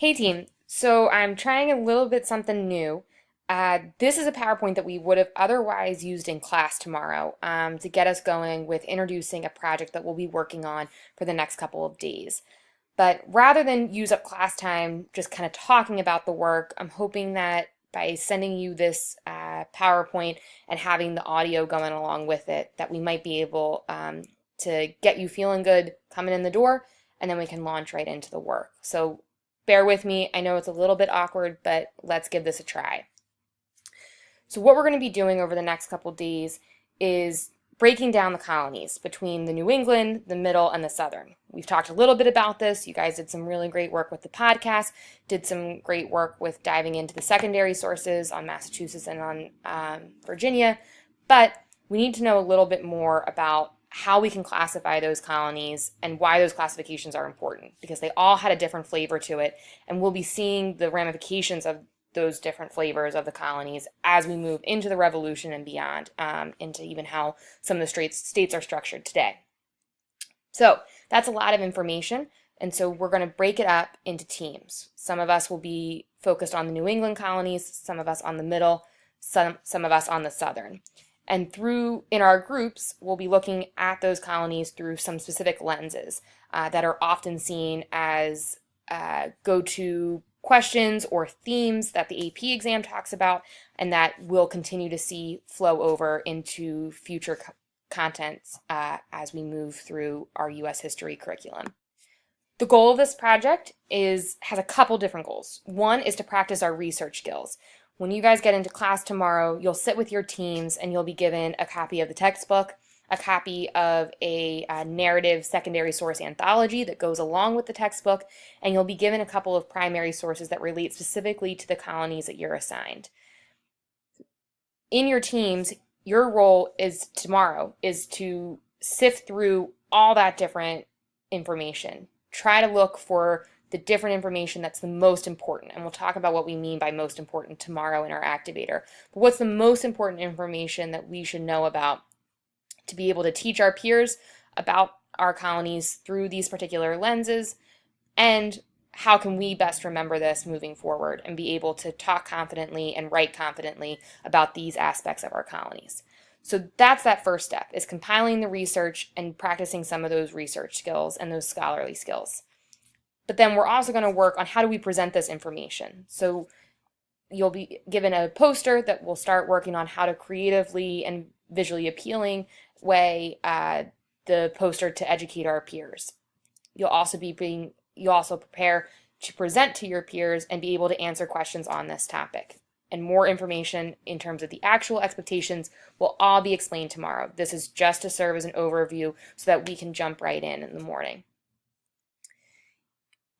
Hey team, so I'm trying a little bit something new. This is a PowerPoint that we would have otherwise used in class tomorrow to get us going with introducing a project that we'll be working on for the next couple of days. But rather than use up class time just kind of talking about the work, I'm hoping that by sending you this PowerPoint and having the audio going along with it, that we might be able to get you feeling good coming in the door, and then we can launch right into the work. So bear with me. I know it's a little bit awkward, but let's give this a try. So what we're going to be doing over the next couple days is breaking down the colonies between the New England, the Middle, and the Southern. We've talked a little bit about this. You guys did some really great work with the podcast, did some great work with diving into the secondary sources on Massachusetts and on Virginia, but we need to know a little bit more about how we can classify those colonies and why those classifications are important, because they all had a different flavor to it, and we'll be seeing the ramifications of those different flavors of the colonies as we move into the Revolution and beyond, into even how some of the states are structured today. So that's a lot of information, and so we're going to break it up into teams. Some of us will be focused on the New England colonies, some of us on the Middle, some of us on the Southern. And in our groups, we'll be looking at those colonies through some specific lenses that are often seen as go-to questions or themes that the AP exam talks about, and that we'll continue to see flow over into future contents as we move through our U.S. history curriculum. The goal of this project has a couple different goals. One is to practice our research skills. When you guys get into class tomorrow, you'll sit with your teams and you'll be given a copy of the textbook, a copy of a narrative secondary source anthology that goes along with the textbook, and you'll be given a couple of primary sources that relate specifically to the colonies that you're assigned. In your teams, your role tomorrow is to sift through all that different information. Try to look for the different information that's the most important. And we'll talk about what we mean by most important tomorrow in our activator. But what's the most important information that we should know about to be able to teach our peers about our colonies through these particular lenses? And how can we best remember this moving forward and be able to talk confidently and write confidently about these aspects of our colonies? So that's that first step, is compiling the research and practicing some of those research skills and those scholarly skills. But then we're also going to work on how do we present this information. So you'll be given a poster that will start working on how to creatively and visually appealing way the poster to educate our peers. You'll also prepare to present to your peers and be able to answer questions on this topic. And more information in terms of the actual expectations will all be explained tomorrow. This is just to serve as an overview so that we can jump right in the morning.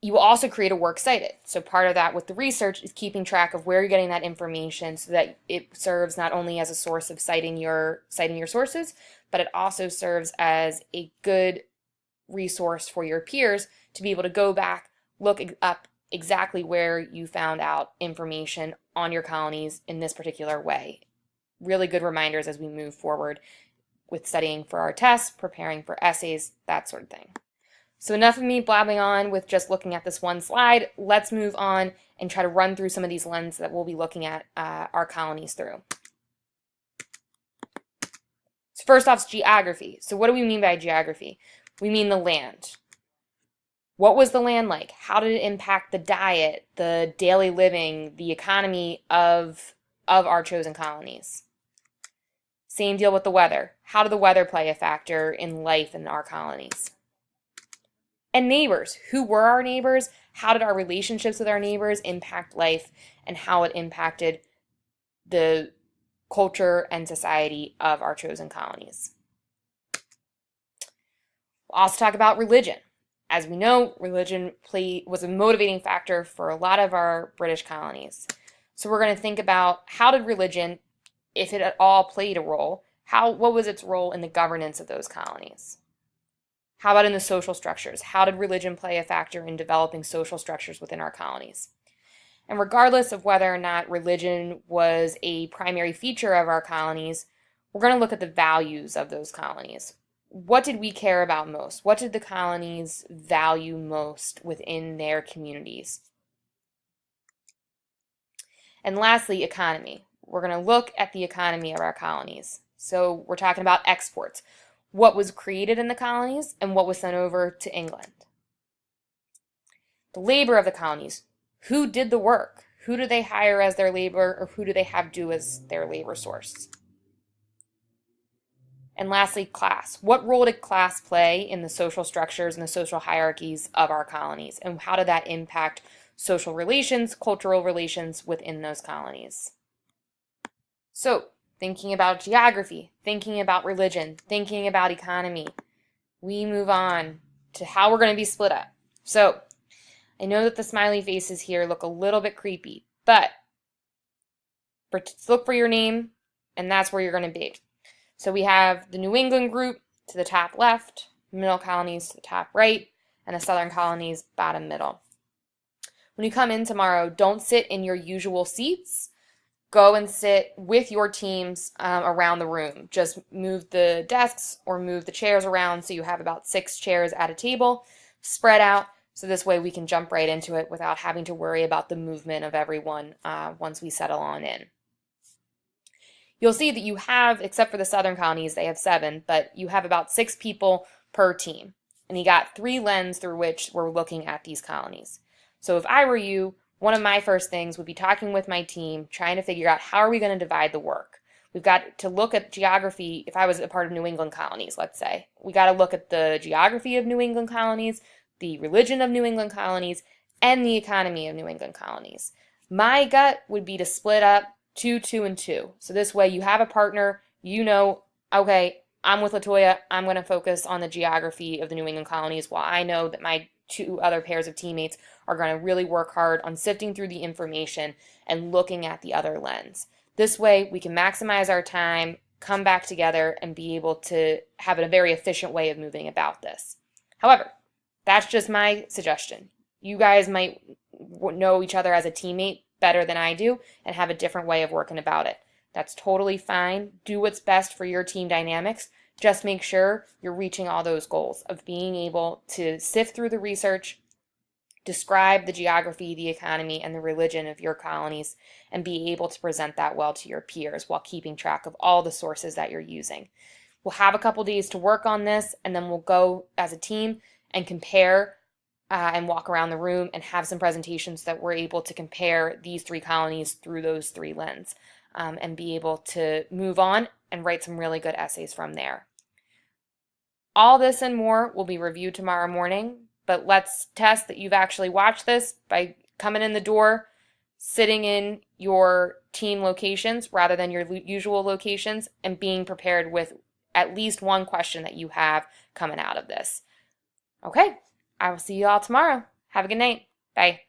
You will also create a works cited. So part of that with the research is keeping track of where you're getting that information so that it serves not only as a source of citing your sources, but it also serves as a good resource for your peers to be able to go back, look up exactly where you found out information on your colonies in this particular way. Really good reminders as we move forward with studying for our tests, preparing for essays, that sort of thing. So enough of me blabbing on with just looking at this one slide. Let's move on and try to run through some of these lenses that we'll be looking at our colonies through. So first off is geography. So what do we mean by geography? We mean the land. What was the land like? How did it impact the diet, the daily living, the economy of our chosen colonies? Same deal with the weather. How did the weather play a factor in life in our colonies? And neighbors. Who were our neighbors? How did our relationships with our neighbors impact life and how it impacted the culture and society of our chosen colonies? We'll also talk about religion. As we know, religion was a motivating factor for a lot of our British colonies. So we're going to think about how did religion, if it at all played a role, what was its role in the governance of those colonies? How about in the social structures? How did religion play a factor in developing social structures within our colonies? And regardless of whether or not religion was a primary feature of our colonies, we're going to look at the values of those colonies. What did we care about most? What did the colonies value most within their communities? And lastly, economy. We're going to look at the economy of our colonies. So we're talking about exports. What was created in the colonies and what was sent over to England. The labor of the colonies. Who did the work? Who do they hire as their labor, or who do they have do as their labor source? And lastly, class. What role did class play in the social structures and the social hierarchies of our colonies? And how did that impact social relations, cultural relations within those colonies? So, thinking about geography, thinking about religion, thinking about economy, we move on to how we're going to be split up. So, I know that the smiley faces here look a little bit creepy, but look for your name, and that's where you're going to be. So we have the New England group to the top left, middle colonies to the top right, and the southern colonies bottom middle. When you come in tomorrow, don't sit in your usual seats. Go and sit with your teams around the room. Just move the desks or move the chairs around so you have about 6 chairs at a table, spread out, so this way we can jump right into it without having to worry about the movement of everyone once we settle on in. You'll see that you have, except for the southern colonies, they have 7, but you have about 6 people per team. And you got 3 lenses through which we're looking at these colonies. So if I were you, one of my first things would be talking with my team, trying to figure out how are we going to divide the work. We've got to look at geography. If I was a part of New England colonies, let's say, we got to look at the geography of New England colonies, the religion of New England colonies, and the economy of New England colonies. My gut would be to split up 2, 2, and 2. So this way you have a partner, you know, okay, I'm with LaToya, I'm going to focus on the geography of the New England colonies, while I know that my 2 other pairs of teammates are going to really work hard on sifting through the information and looking at the other lens. This way we can maximize our time, come back together, and be able to have a very efficient way of moving about this. However, that's just my suggestion. You guys might know each other as a teammate better than I do and have a different way of working about it. That's totally fine. Do what's best for your team dynamics. Just make sure you're reaching all those goals of being able to sift through the research, describe the geography, the economy, and the religion of your colonies, and be able to present that well to your peers while keeping track of all the sources that you're using. We'll have a couple days to work on this, and then we'll go as a team and compare and walk around the room and have some presentations that we're able to compare these 3 colonies through those 3 lenses and be able to move on and write some really good essays from there. All this and more will be reviewed tomorrow morning, but let's test that you've actually watched this by coming in the door, sitting in your team locations rather than your usual locations, and being prepared with at least one question that you have coming out of this. Okay, I will see you all tomorrow. Have a good night. Bye.